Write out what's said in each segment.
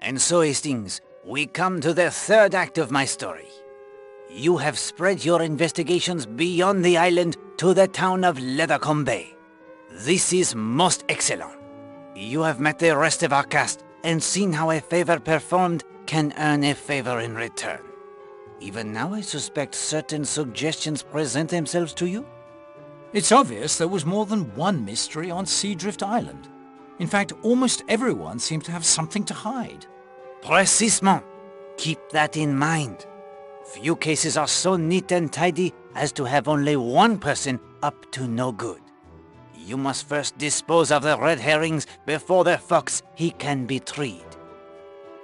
And so, Hastings, we come to the third act of my story. You have spread your investigations beyond the island to the town of Leathercombe Bay. This is most excellent. You have met the rest of our cast and seen how a favor performed can earn a favor in return. Even now I suspect certain suggestions present themselves to you. It's obvious there was more than one mystery on Seadrift Island. In fact, almost everyone seemed to have something to hide. Précisément. Keep that in mind. Few cases are so neat and tidy as to have only one person up to no good. You must first dispose of the red herrings before the fox he can be treed.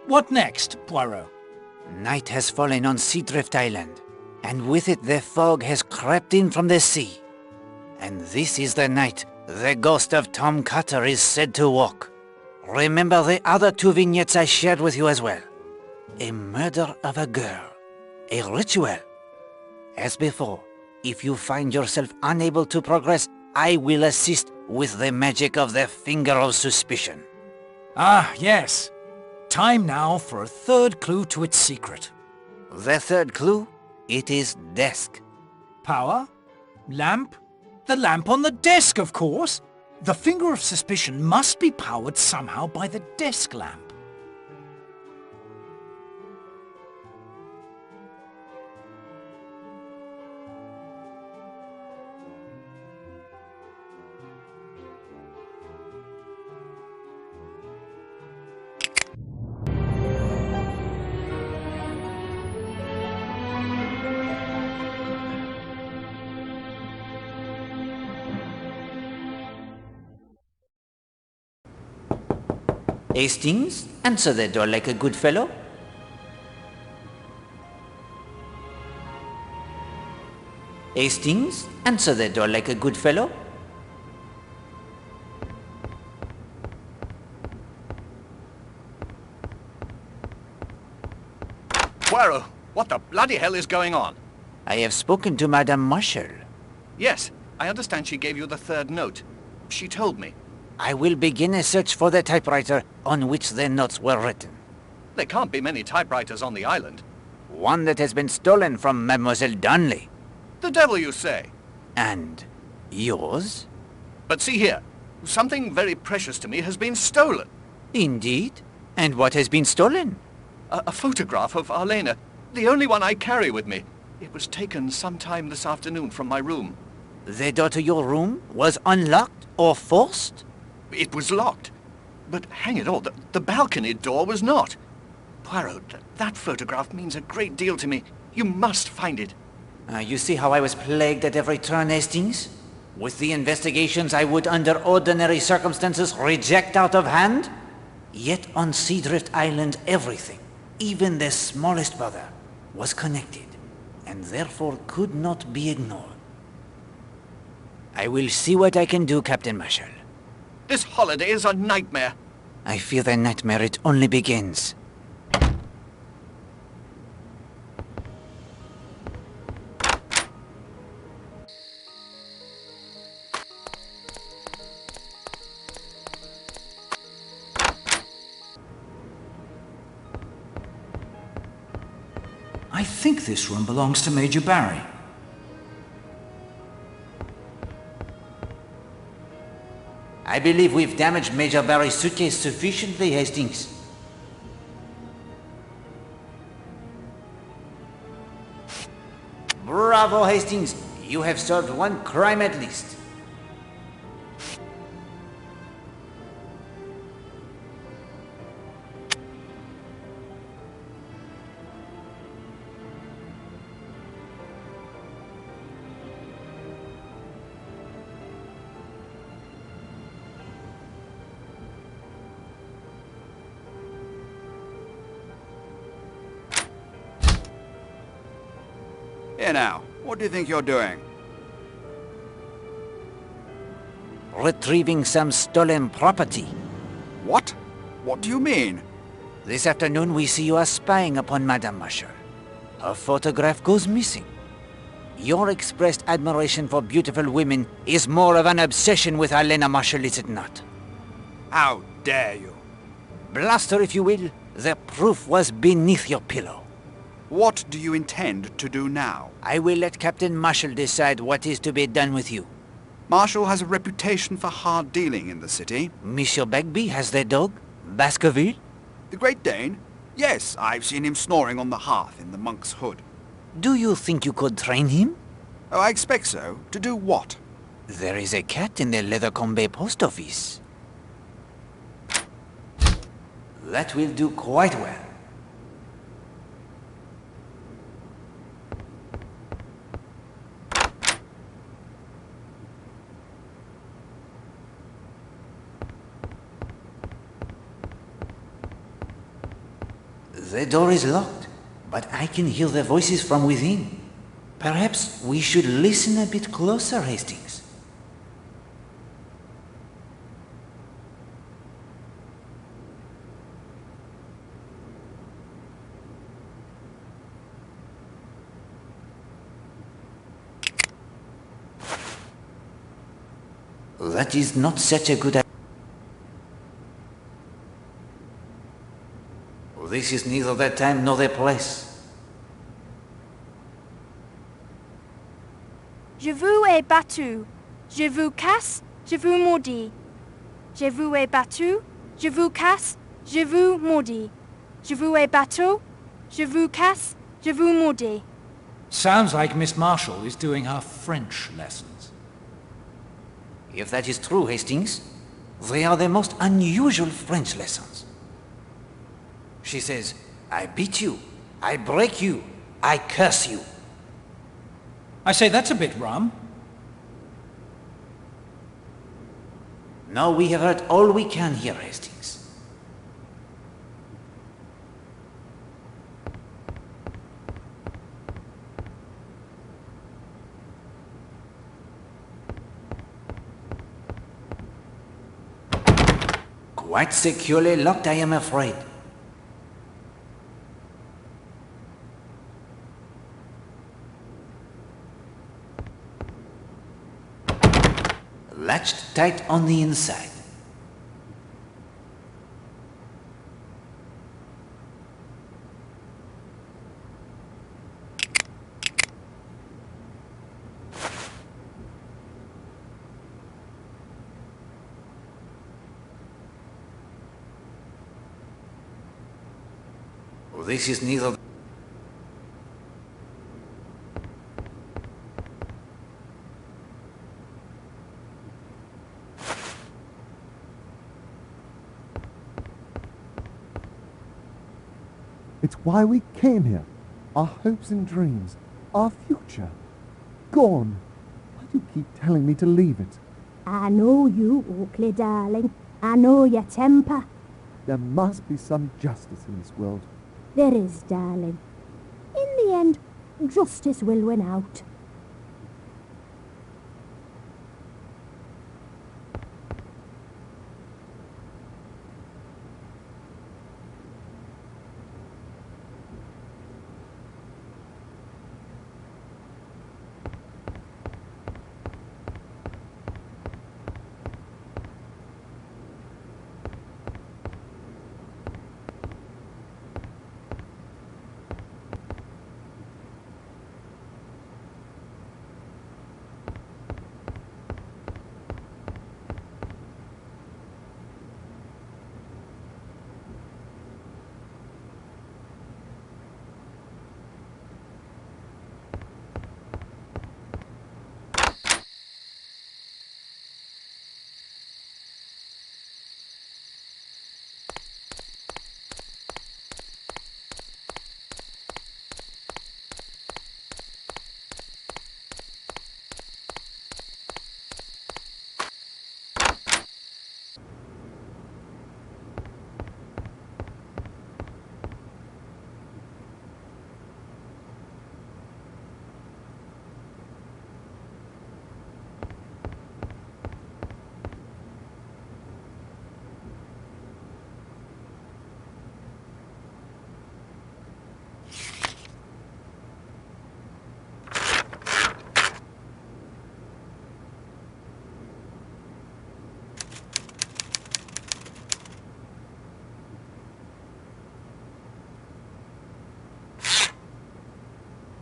What next, Poirot? Night has fallen on Seadrift Island, and with it the fog has crept in from the sea. And this is the night the ghost of Tom Carter is said to walk. Remember the other two vignettes I shared with you as well. A murder of a girl. A ritual. As before, if you find yourself unable to progress, I will assist with the magic of the Finger of Suspicion. Ah, yes. Time now for a third clue to its secret. The third clue? It is desk. Power? Lamp? The lamp on the desk, of course! The Finger of Suspicion must be powered somehow by the desk lamp. Hastings, answer the door like a good fellow. Hastings, answer the door like a good fellow. Poirot, what the bloody hell is going on? I have spoken to Madame Marshall. Yes, I understand she gave you the third note. She told me. I will begin a search for the typewriter on which the notes were written. There can't be many typewriters on the island. One that has been stolen from Mademoiselle Darnley. The devil you say! And yours? But see here, something very precious to me has been stolen. Indeed? And what has been stolen? A photograph of Arlena, the only one I carry with me. It was taken sometime this afternoon from my room. The door to your room was unlocked or forced? It was locked. But hang it all, the balcony door was not. Poirot, that photograph means a great deal to me. You must find it. You see how I was plagued at every turn, Hastings? With the investigations I would under ordinary circumstances reject out of hand? Yet on Seadrift Island everything, even the smallest bother, was connected, and therefore could not be ignored. I will see what I can do, Captain Marshall. This holiday is a nightmare. I fear the nightmare it only begins. I think this room belongs to Major Barry. I believe we've damaged Major Barry's suitcase sufficiently, Hastings. Bravo, Hastings! You have solved one crime at least. Here now, what do you think you're doing? Retrieving some stolen property. What? What do you mean? This afternoon we see you are spying upon Madame Marshall. Her photograph goes missing. Your expressed admiration for beautiful women is more of an obsession with Arlena Marshall, is it not? How dare you? Blast her if you will, The proof was beneath your pillow. What do you intend to do now? I will let Captain Marshall decide what is to be done with you. Marshall has a reputation for hard dealing in the city. Monsieur Bagby has their dog, Baskerville. The Great Dane? Yes, I've seen him snoring on the hearth in the monk's hood. Do you think you could train him? Oh, I expect so. To do what? There is a cat in the Leathercombe post office. That will do quite well. The door is locked, but I can hear the voices from within. Perhaps we should listen a bit closer, Hastings. That is not such a good idea. This is neither the time nor the place. Je vous ai battu. Je vous casse, je vous maudis. Je vous ai battu. Je vous casse, je vous maudis. Je vous ai battu. Je vous casse, je vous maudis. Sounds like Miss Marshall is doing her French lessons. If that is true, Hastings, they are the most unusual French lessons. She says, I beat you, I break you, I curse you. I say that's a bit rum. Now we have heard all we can here, Hastings. Quite securely locked, I am afraid. Latched tight on the inside. This is neither. It's why we came here. Our hopes and dreams. Our future. Gone. Why do you keep telling me to leave it? I know you, Oakley, darling. I know your temper. There must be some justice in this world. There is, darling. In the end, justice will win out.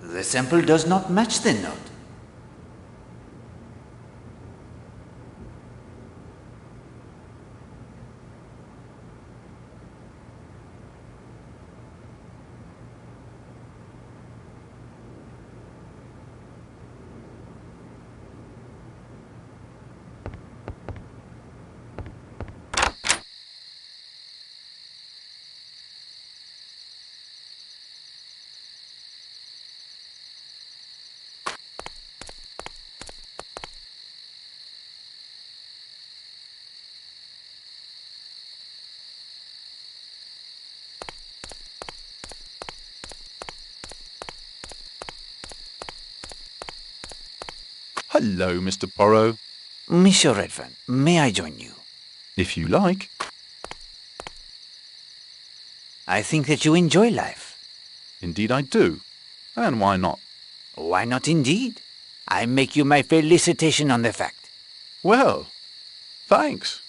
The sample does not match the note. Hello, Mr. Poirot. Monsieur Redfern, may I join you? If you like. I think that you enjoy life. Indeed I do. And why not? Why not indeed? I make you my felicitation on the fact. Well, thanks.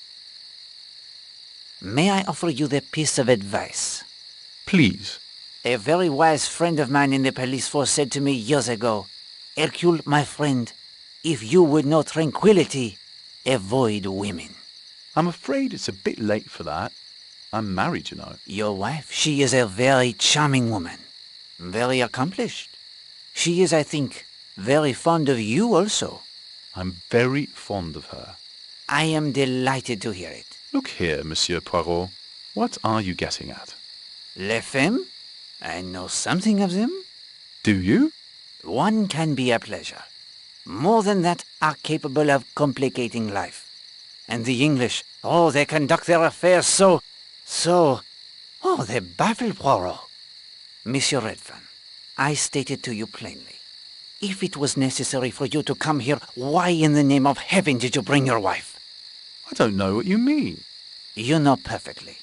May I offer you the piece of advice? Please. A very wise friend of mine in the police force said to me years ago, Hercule, my friend, if you would know tranquility, avoid women. I'm afraid it's a bit late for that. I'm married, you know. Your wife, she is a very charming woman. Very accomplished. She is, I think, very fond of you also. I'm very fond of her. I am delighted to hear it. Look here, Monsieur Poirot. What are you getting at? Les femmes? I know something of them. Do you? One can be a pleasure. More than that, are capable of complicating life. And the English, oh, they conduct their affairs so... Oh, they baffle Poirot. Monsieur Redfern, I stated to you plainly. If it was necessary for you to come here, why in the name of heaven did you bring your wife? I don't know what you mean. You know perfectly.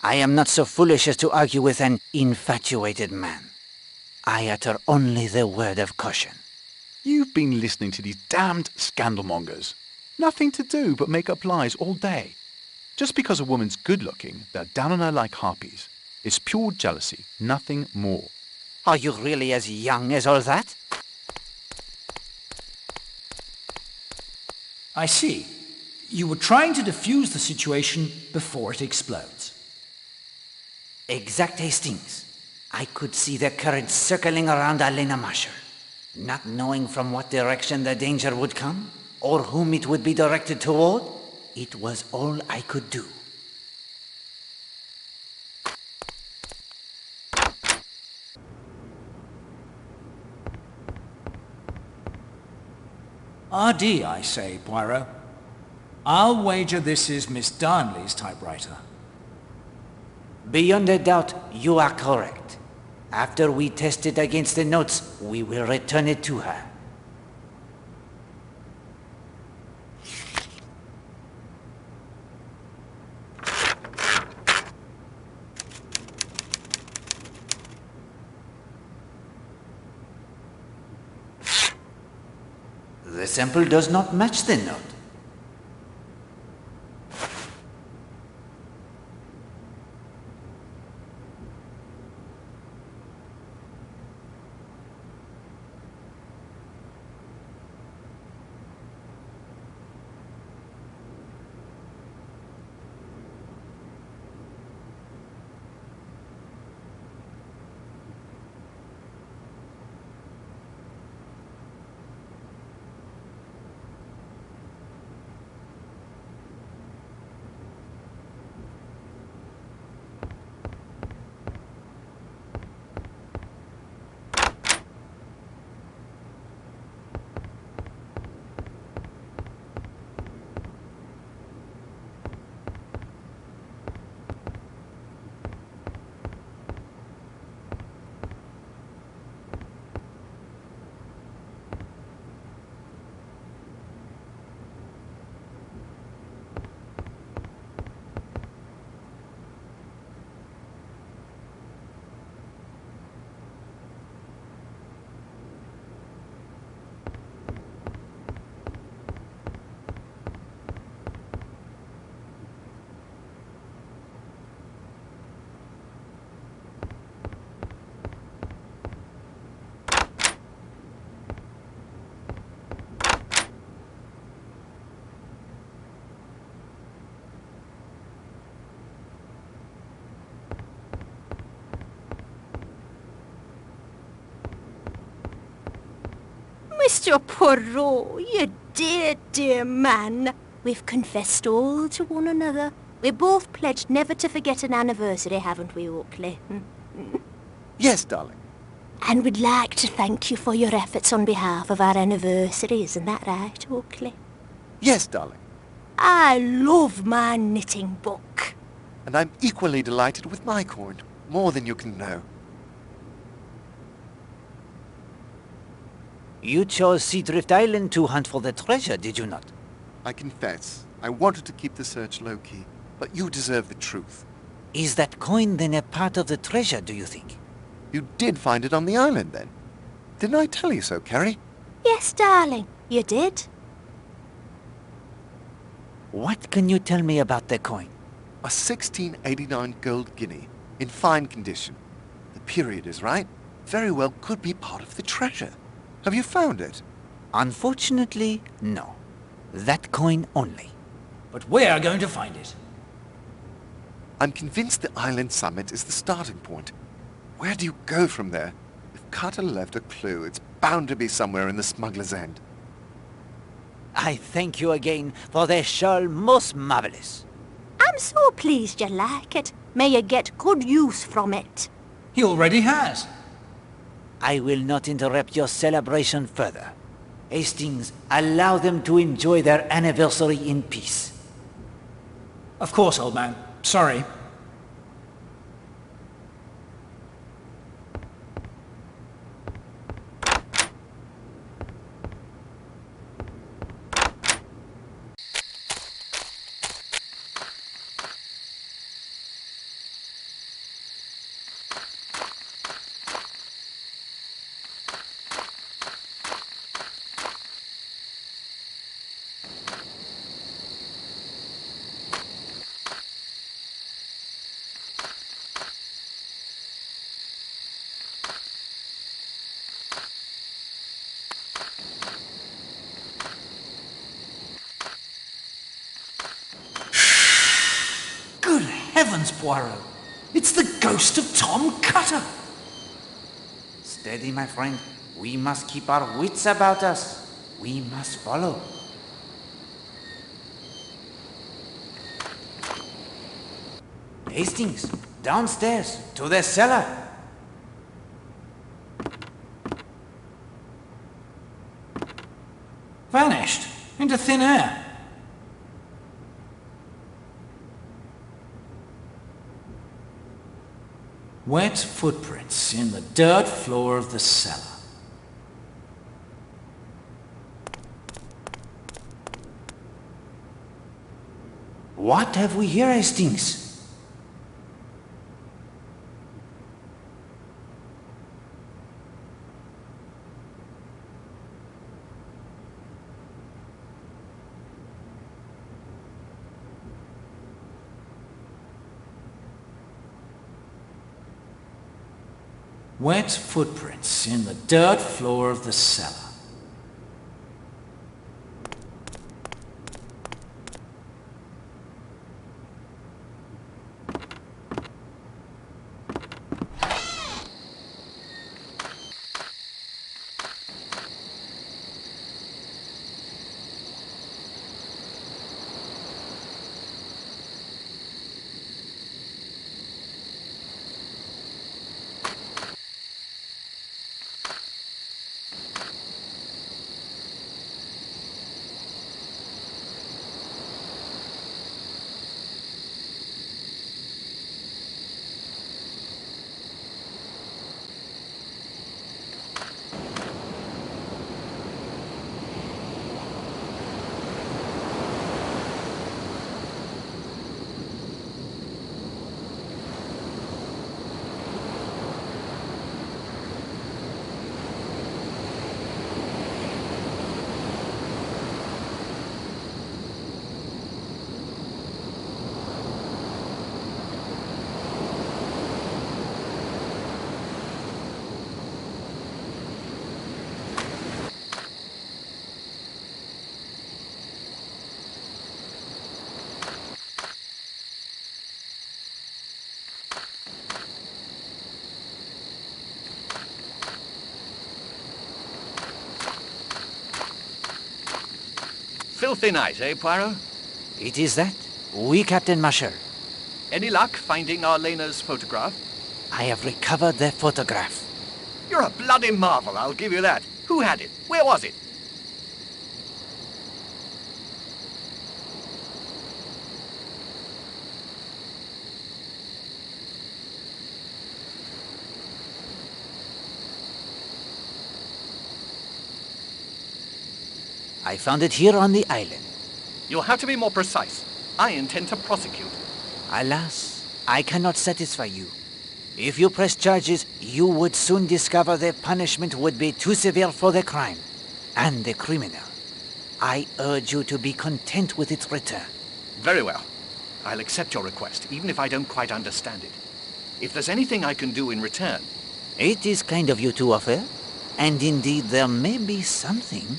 I am not so foolish as to argue with an infatuated man. I utter only the word of caution. You've been listening to these damned scandalmongers. Nothing to do but make up lies all day. Just because a woman's good-looking, they're down on her like harpies. It's pure jealousy, nothing more. Are you really as young as all that? I see. You were trying to defuse the situation before it explodes. Exact, Hastings. I could see the current circling around Alena Marshall, not knowing from what direction the danger would come, or whom it would be directed toward. It was all I could do. RD, I say, Poirot. I'll wager this is Miss Darnley's typewriter. Beyond a doubt, you are correct. After we test it against the notes, we will return it to her. The sample does not match the note. Mr. Poirot, you dear, dear man. We've confessed all to one another. We're both pledged never to forget an anniversary, haven't we, Oakley? Yes, darling. And we'd like to thank you for your efforts on behalf of our anniversary, isn't that right, Oakley? Yes, darling. I love my knitting book. And I'm equally delighted with my coin, more than you can know. You chose Seadrift Island to hunt for the treasure, did you not? I confess, I wanted to keep the search low-key, but you deserve the truth. Is that coin then a part of the treasure, do you think? You did find it on the island, then? Didn't I tell you so, Carrie? Yes, darling, you did. What can you tell me about the coin? A 1689 gold guinea, in fine condition. The period is right. Very well could be part of the treasure. Have you found it? Unfortunately, no. That coin only. But we're going to find it. I'm convinced the island summit is the starting point. Where do you go from there? If Carter left a clue, it's bound to be somewhere in the smuggler's end. I thank you again for the shawl most marvelous. I'm so pleased you like it. May you get good use from it. He already has. I will not interrupt your celebration further. Hastings, allow them to enjoy their anniversary in peace. Of course, old man. Sorry. Good heavens, Poirot! It's the ghost of Tom Cutter! Steady, my friend. We must keep our wits about us. We must follow. Hastings, downstairs, to the cellar. Vanished into thin air. Wet footprints in the dirt floor of the cellar. What have we here, Hastings? Wet footprints in the dirt floor of the cellar. filthy night, eh, Poirot? It is that. Oui, Captain Marshall. Any luck finding our Lena's photograph? I have recovered the photograph. You're a bloody marvel, I'll give you that. Who had it? Where was it? I found it here on the island. You'll have to be more precise. I intend to prosecute. Alas, I cannot satisfy you. If you press charges, you would soon discover the punishment would be too severe for the crime and the criminal. I urge you to be content with its return. Very well. I'll accept your request, even if I don't quite understand it. If there's anything I can do in return... It is kind of you to offer, and indeed there may be something.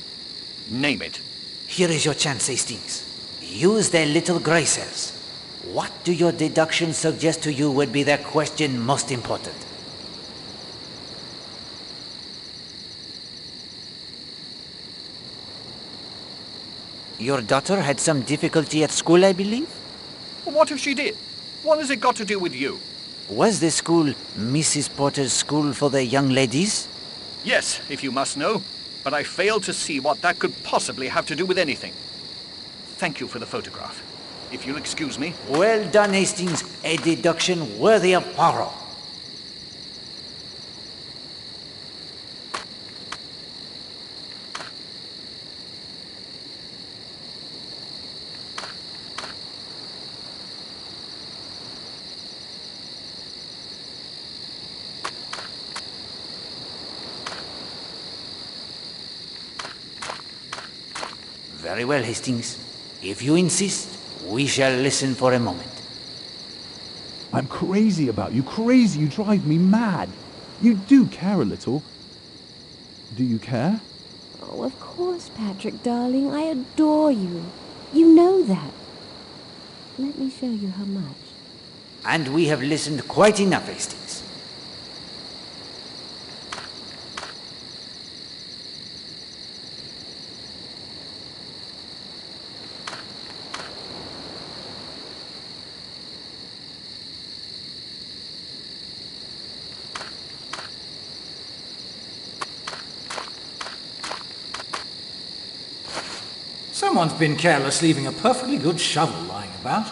Name it. Here is your chance, Hastings. Use the little grey cells. What do your deductions suggest to you would be the question most important? Your daughter had some difficulty at school, I believe? What if she did? What has it got to do with you? Was the school Mrs. Porter's school for the young ladies? Yes, if you must know. But I fail to see what that could possibly have to do with anything. Thank you for the photograph. If you'll excuse me. Well done, Hastings. A deduction worthy of Poirot. Very well, Hastings. If you insist, we shall listen for a moment. I'm crazy about you, crazy. You drive me mad. You do care a little. Do you care? Oh, of course, Patrick, darling. I adore you. You know that. Let me show you how much. And we have listened quite enough, Hastings. Someone's been careless leaving a perfectly good shovel lying about.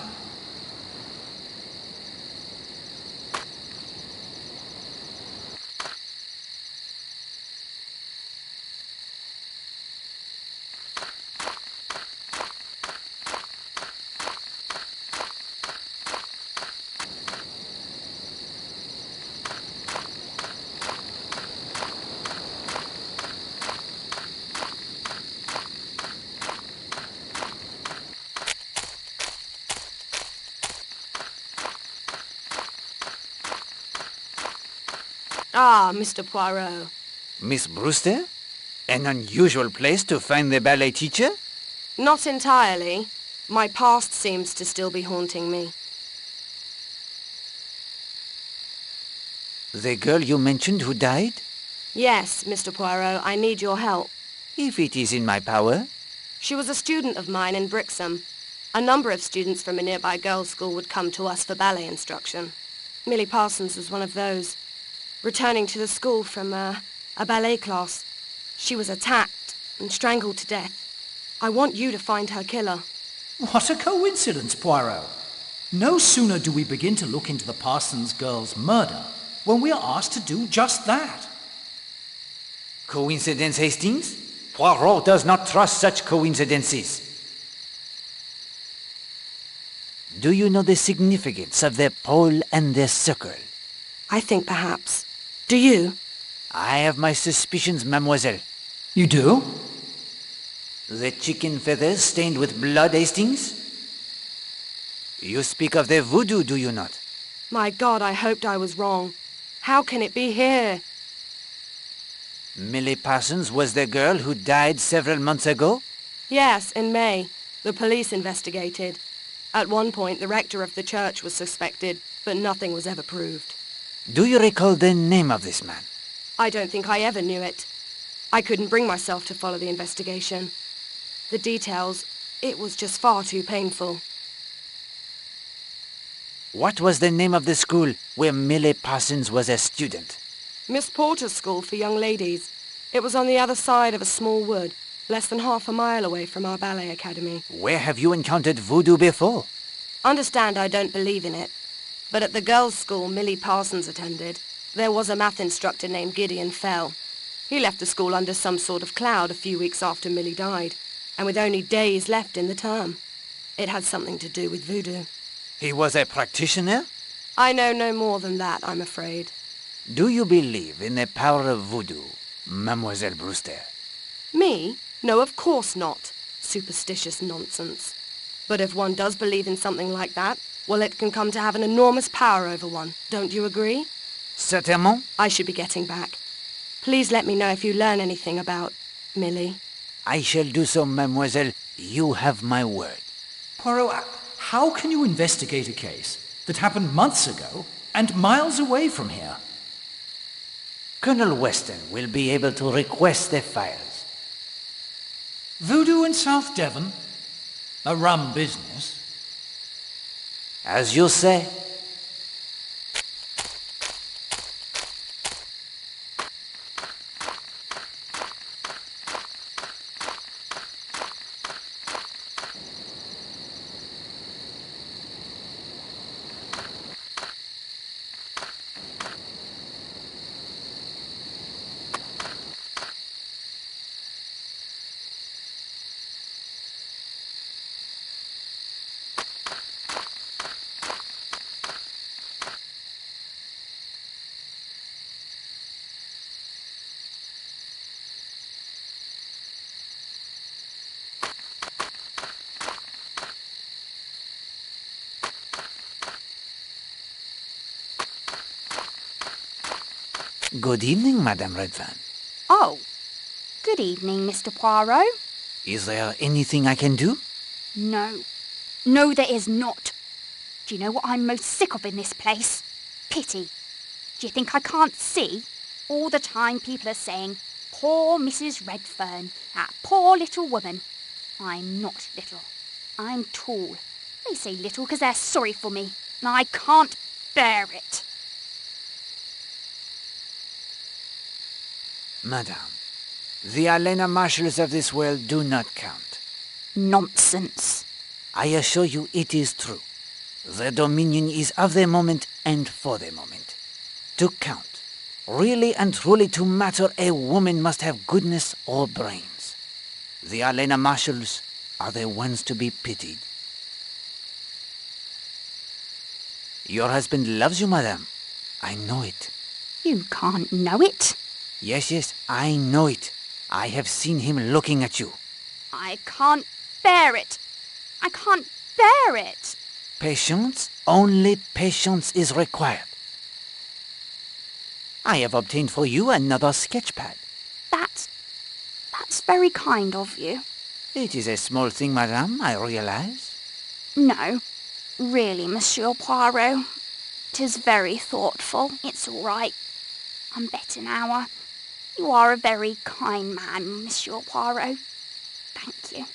Ah, Mr. Poirot. Miss Brewster? An unusual place to find the ballet teacher? Not entirely. My past seems to still be haunting me. The girl you mentioned who died? Yes, Mr. Poirot, I need your help. If it is in my power. She was a student of mine in Brixham. A number of students from a nearby girls' school would come to us for ballet instruction. Millie Parsons was one of those. Returning to the school from a ballet class, she was attacked and strangled to death. I want you to find her killer. What a coincidence, Poirot. No sooner do we begin to look into the Parsons girl's murder when we are asked to do just that. Coincidence, Hastings? Poirot does not trust such coincidences. Do you know the significance of the pole and the circle? I think perhaps. Do you? I have my suspicions, mademoiselle. You do? The chicken feathers stained with blood, Hastings? You speak of the voodoo, do you not? My God, I hoped I was wrong. How can it be here? Millie Parsons was the girl who died several months ago? Yes, in May. The police investigated. At one point, the rector of the church was suspected, but nothing was ever proved. Do you recall the name of this man? I don't think I ever knew it. I couldn't bring myself to follow the investigation. The details It was just far too painful. What was the name of the school where Millie Parsons was a student? Miss Porter's school for young ladies. It was on the other side of a small wood, less than half a mile away from our ballet academy. Where have you encountered voodoo before? Understand I don't believe in it, but at the girls' school Millie Parsons attended, there was a math instructor named Gideon Fell. He left the school under some sort of cloud a few weeks after Millie died, and with only days left in the term. It had something to do with voodoo. He was a practitioner? I know no more than that, I'm afraid. Do you believe in the power of voodoo, Mademoiselle Brewster? Me? No, of course not. Superstitious nonsense. But if one does believe in something like that, well, it can come to have an enormous power over one. Don't you agree? Certainement. I should be getting back. Please let me know if you learn anything about Millie. I shall do so, mademoiselle. You have my word. Poirot, how can you investigate a case that happened months ago and miles away from here? Colonel Weston will be able to request the files. Voodoo in South Devon? A rum business. As you say. Good evening, Madame Redfern. Oh, good evening, Mr. Poirot. Is there anything I can do? No. No, there is not. Do you know what I'm most sick of in this place? Pity. Do you think I can't see? All the time people are saying, poor Mrs. Redfern, that poor little woman. I'm not little. I'm tall. They say little because they're sorry for me, and I can't bear it. Madame, the Elena Marshalls of this world do not count. Nonsense. I assure you it is true. The dominion is of the moment and for the moment. To count, really and truly to matter, a woman must have goodness or brains. The Elena Marshalls are the ones to be pitied. Your husband loves you, madame. I know it. You can't know it. Yes, I know it. I have seen him looking at you. I can't bear it. I can't bear it. Patience, only patience is required. I have obtained for you another sketch pad. That's very kind of you. It is a small thing, madame, I realize. No, really, Monsieur Poirot. 'Tis very thoughtful. It's all right. I'm better now. You are a very kind man, Monsieur Poirot. Thank you.